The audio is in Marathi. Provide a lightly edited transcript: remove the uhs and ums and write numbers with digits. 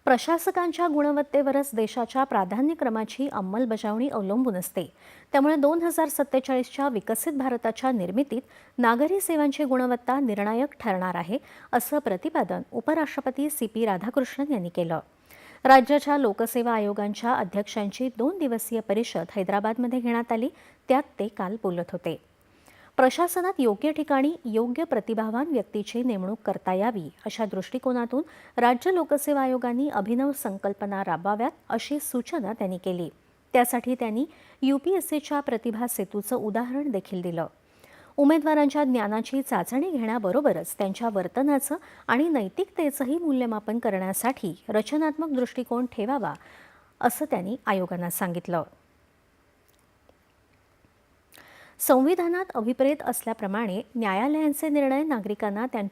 प्रशासकांच्या गुणवत्तेवरच देशाच्या प्राधान्यक्रमाची अंमलबजावणी अवलंबून असते. त्यामुळे 2047च्या विकसित भारताच्या निर्मितीत नागरी सेवांची गुणवत्ता निर्णायक ठरणार आहे, असं प्रतिपादन उपराष्ट्रपती CP राधाकृष्णन यांनी केलं. राज्याच्या लोकसेवा आयोगांच्या अध्यक्षांची 2 दिवसीय परिषद हैदराबादमध्ये घेण्यात आली. त्यात ते काल बोलत होते. प्रशासनात योग्य ठिकाणी योग्य प्रतिभावान व्यक्तीची नेमणूक करता यावी अशा दृष्टिकोनातून राज्य लोकसेवा आयोगांनी अभिनव संकल्पना राबवाव्यात अशी सूचना त्यांनी केली. त्यासाठी त्यांनी UPSCच्या प्रतिभा सेतूचं उदाहरण देखील दिलं. उमेदवारांच्या ज्ञानाची चाचणी घेण्याबरोबरच त्यांच्या वर्तनाचं आणि नैतिकतेचंही मूल्यमापन करण्यासाठी रचनात्मक दृष्टिकोन ठेवावा, असं त्यांनी आयोगांना सांगितलं. संविधानात अभिप्रेत असल्याप्रमाणे न्यायालयांचे निर्णय नागरिकांना त्यांच्या